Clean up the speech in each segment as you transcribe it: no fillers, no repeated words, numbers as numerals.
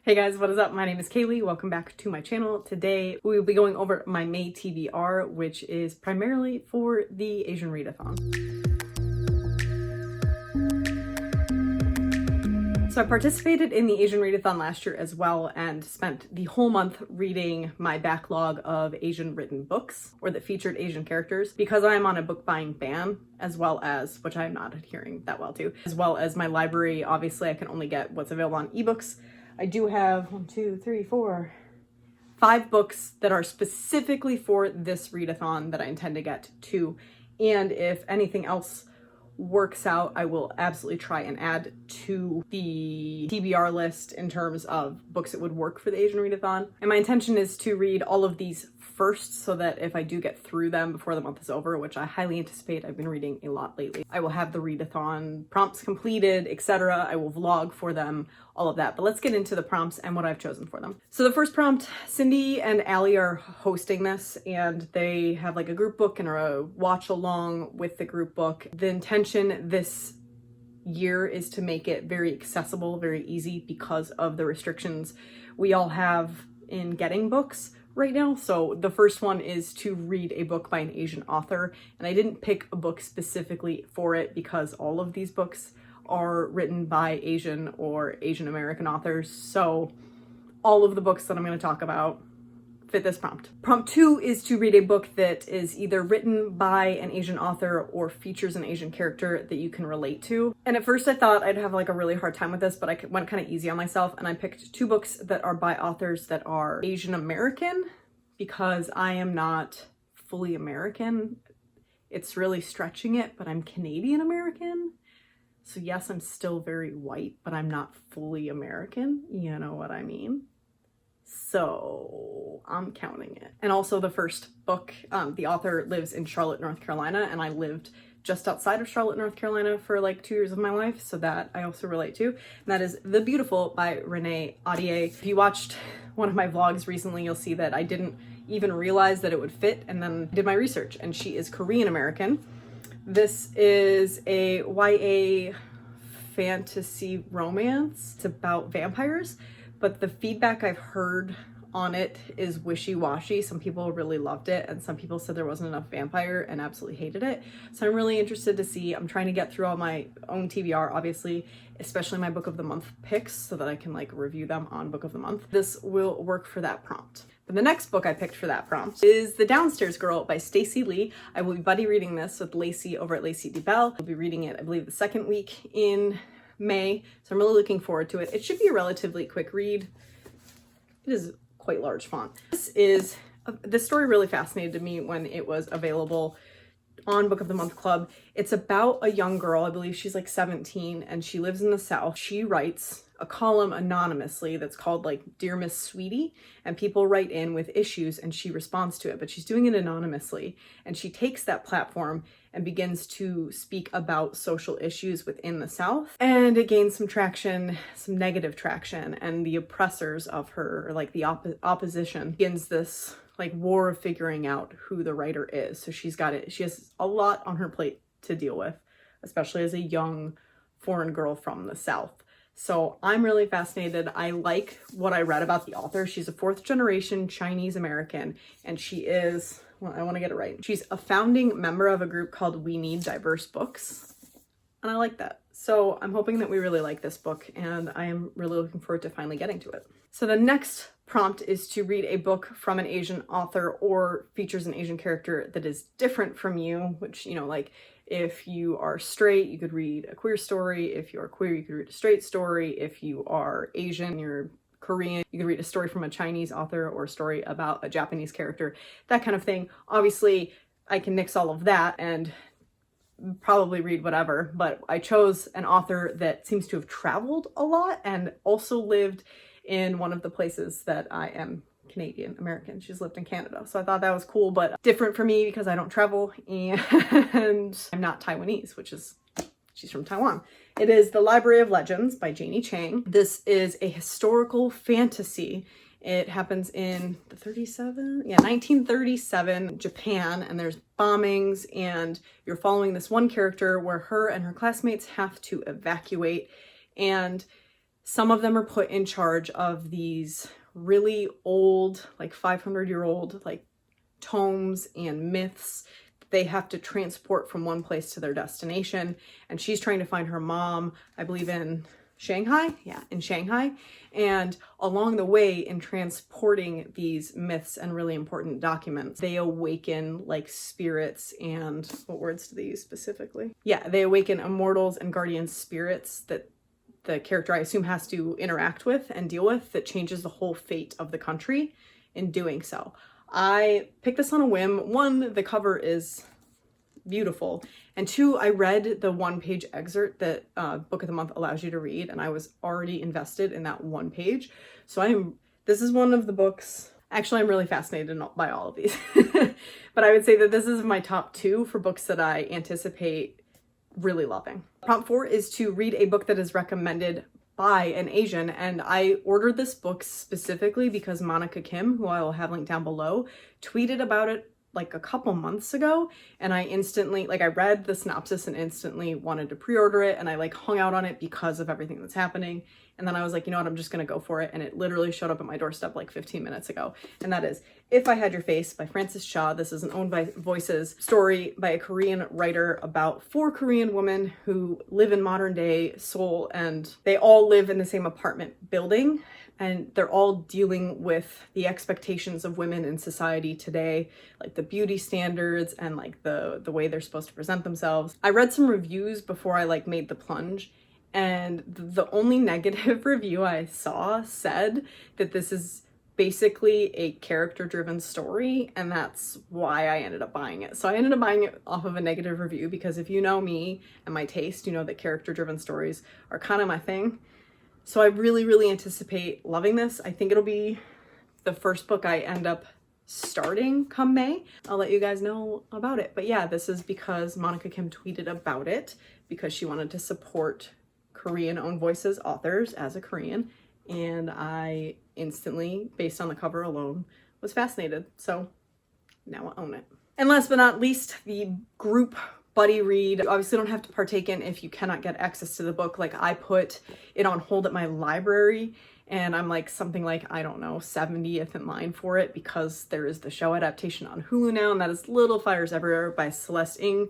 Hey guys, what is up? My name is Kaylee. Welcome back to my channel. Today we will be going over my May TBR, which is primarily for the Asian Readathon. So I participated in the Asian Readathon last year as well and spent the whole month reading my backlog of Asian written books or that featured Asian characters. Because I am on a book buying ban, as well as, which I'm not adhering that well to, as well as my library, obviously I can only get what's available on ebooks. I do have 5 books that are specifically for this readathon that I intend to get to. And if anything else works out, I will absolutely try and add to the TBR list in terms of books that would work for the Asian Readathon. And my intention is to read all of these first so that if I do get through them before the month is over, which I highly anticipate, I've been reading a lot lately, I will have the readathon prompts completed, etc. I will vlog for them, all of that. But let's get into the prompts and what I've chosen for them. So the first prompt, Cindy and Allie are hosting this and they have like a group book and a watch along with the group book. The intention this year is to make it very accessible, very easy because of the restrictions we all have in getting books right now. So the first one is to read a book by an Asian author, and I didn't pick a book specifically for it because all of these books are written by Asian or Asian American authors. So all of the books that I'm going to talk about fit this prompt. Prompt 2 is to read a book that is either written by an Asian author or features an Asian character that you can relate to. And at first I thought I'd have like a really hard time with this, but I went kind of easy on myself and I picked 2 books that are by authors that are Asian American because I am not fully American. It's really stretching it, but I'm Canadian American. So yes, I'm still very white, but I'm not fully American. You know what I mean? So I'm counting it. And also the first book, the author lives in Charlotte, North Carolina, and I lived just outside of Charlotte, North Carolina for like 2 years of my life, so that I also relate to. And that is The Beautiful by Readathon. If you watched one of my vlogs recently, you'll see that I didn't even realize that it would fit, and then did my research, and she is Korean American. This is a YA fantasy romance. It's about vampires, but the feedback I've heard on it is wishy-washy. Some people really loved it and some people said there wasn't enough vampire and absolutely hated it. So I'm really interested to see. I'm trying to get through all my own TBR, obviously, especially my book of the month picks so that I can like review them on book of the month. This will work for that prompt. But the next book I picked for that prompt is The Downstairs Girl by Stacey Lee. I will be buddy reading this with Lacey over at Lacey DeBell. I'll be reading it, I believe, the second week in May, so I'm really looking forward to it. It should be a relatively quick read. It is quite large font. This story really fascinated me when it was available on Book of the Month Club. It's about a young girl, I believe she's like 17, and she lives in the South. She writes a column anonymously that's called like Dear Miss Sweetie, and people write in with issues and she responds to it, but she's doing it anonymously, and she takes that platform and begins to speak about social issues within the South, and it gains some traction, some negative traction, and the oppressors of her, or like the opposition, begins this like war of figuring out who the writer is. So she has a lot on her plate to deal with, especially as a young foreign girl from the South. So I'm really fascinated. I like what I read about the author. She's a 4th generation Chinese American, and she is, well, I want to get it right. She's a founding member of a group called We Need Diverse Books. And I like that. So I'm hoping that we really like this book, and I am really looking forward to finally getting to it. So the next prompt is to read a book from an Asian author or features an Asian character that is different from you, which, you know, like if you are straight, you could read a queer story. If you're queer, you could read a straight story. If you are Asian, you're Korean, you could read a story from a Chinese author or a story about a Japanese character, that kind of thing. Obviously, I can nix all of that and probably read whatever, but I chose an author that seems to have traveled a lot and also lived in one of the places that I am Canadian American. She's lived in Canada. So I thought that was cool, but different for me because I don't travel and I'm not Taiwanese, which is, she's from Taiwan. It is The Library of Legends by Janie Chang. This is a historical fantasy. It happens in the 1937 Japan, and there's bombings, and you're following this one character where her and her classmates have to evacuate, and some of them are put in charge of these really old, like 500-year-old, like tomes and myths they have to transport from one place to their destination. And she's trying to find her mom, I believe in Shanghai. Yeah, in Shanghai. And along the way, in transporting these myths and really important documents, they awaken like spirits and what words do they use specifically? Yeah, they awaken immortals and guardian spirits that the character, I assume, has to interact with and deal with, that changes the whole fate of the country in doing so. I picked this on a whim. One, the cover is beautiful, and two, I read the one-page excerpt that Book of the Month allows you to read, and I was already invested in that one page. So this is one of the books, actually I'm really fascinated by all of these, but I would say that this is my top 2 for books that I anticipate really loving. Prompt 4 is to read a book that is recommended by an Asian, and I ordered this book specifically because Monica Kim, who I will have linked down below, tweeted about it like a couple months ago, and I instantly, like, I read the synopsis and instantly wanted to pre-order it, and I like hung out on it because of everything that's happening. And then I was like, you know what, I'm just gonna go for it. And it literally showed up at my doorstep like 15 minutes ago. And that is If I Had Your Face by Frances Shaw. This is an Owned by Voices story by a Korean writer about 4 Korean women who live in modern day Seoul, and they all live in the same apartment building. And they're all dealing with the expectations of women in society today, like the beauty standards and like the way they're supposed to present themselves. I read some reviews before I like made the plunge, and the only negative review I saw said that this is basically a character-driven story, and that's why I ended up buying it. So I ended up buying it off of a negative review because if you know me and my taste, you know that character-driven stories are kind of my thing. So I really, really anticipate loving this. I think it'll be the first book I end up starting come May. I'll let you guys know about it. But yeah, this is because Monica Kim tweeted about it because she wanted to support Korean Owned Voices authors as a Korean. And I instantly, based on the cover alone, was fascinated. So now I own it. And last but not least, the group buddy read. You obviously don't have to partake in if you cannot get access to the book. Like, I put it on hold at my library, and I'm like something like, I don't know, 70th in line for it because there is the show adaptation on Hulu now, and that is Little Fires Everywhere by Celeste Ng.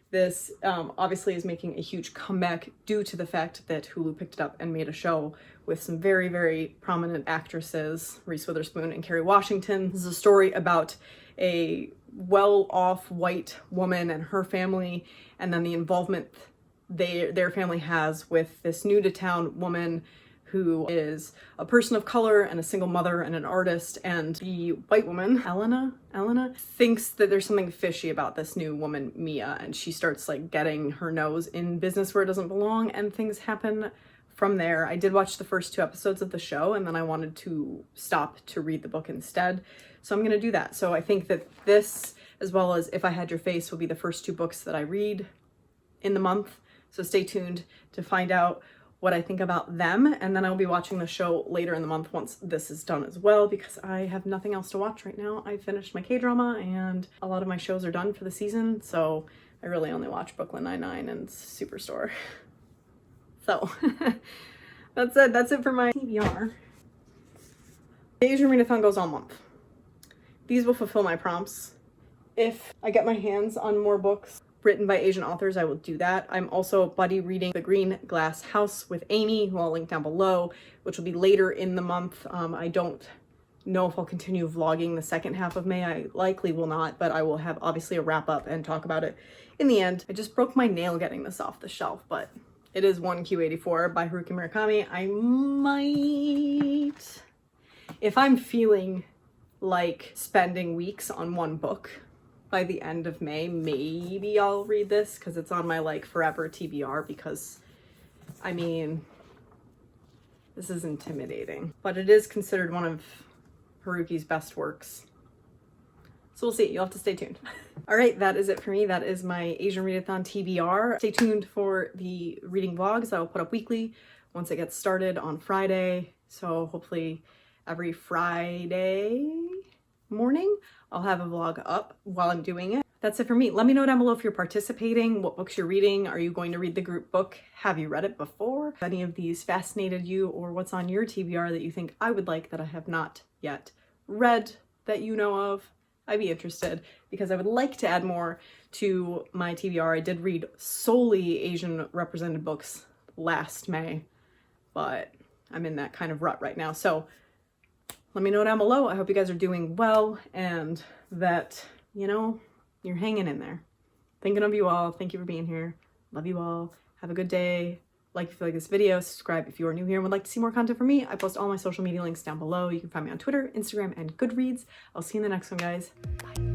This obviously is making a huge comeback due to the fact that Hulu picked it up and made a show with some very, very prominent actresses, Reese Witherspoon and Kerry Washington. This is a story about a well-off white woman and her family, and then the involvement their family has with this new-to-town woman who is a person of color and a single mother and an artist. And the white woman, Elena, thinks that there's something fishy about this new woman, Mia, and she starts like getting her nose in business where it doesn't belong, and things happen from there. I did watch the first 2 episodes of the show, and then I wanted to stop to read the book instead. So I'm gonna do that. So I think that this, as well as If I Had Your Face, will be the first 2 books that I read in the month. So stay tuned to find out what I think about them, and then I'll be watching the show later in the month once this is done as well, because I have nothing else to watch right now. I finished my K-drama and a lot of my shows are done for the season, so I really only watch Brooklyn Nine-Nine and Superstore. So that's it for my TBR. The Asian Readathon goes all month. These will fulfill my prompts. If I get my hands on more books written by Asian authors, I will do that. I'm also buddy reading The Green Glass House with Amy, who I'll link down below, which will be later in the month. I don't know if I'll continue vlogging the second half of May. I likely will not, but I will have obviously a wrap up and talk about it in the end. I just broke my nail getting this off the shelf, but it is 1Q84 by Haruki Murakami. I might, if I'm feeling like spending weeks on one book, by the end of May, maybe I'll read this because it's on my like forever TBR, because I mean, this is intimidating, but it is considered one of Haruki's best works. So we'll see. You'll have to stay tuned. All right, that is it for me. That is my Asian Readathon TBR. Stay tuned for the reading vlogs that I'll put up weekly once it gets started on Friday. So hopefully every Friday morning I'll have a vlog up while I'm doing it. that's it for me. Let me know down below if you're participating, what books you're reading. Are you going to read the group book? Have you read it before? If any of these fascinated you, or what's on your TBR that you think I would like that I have not yet read that you know of? I'd be interested, because I would like to add more to my TBR. I did read solely Asian represented books last May, but I'm in that kind of rut right now. So let me know down below. I hope you guys are doing well and that, you know, you're hanging in there. Thinking of you all. Thank you for being here. Love you all. Have a good day. Like if you like this video, subscribe if you are new here and would like to see more content from me. I post all my social media links down below. You can find me on Twitter, Instagram, and Goodreads. I'll see you in the next one, guys. Bye.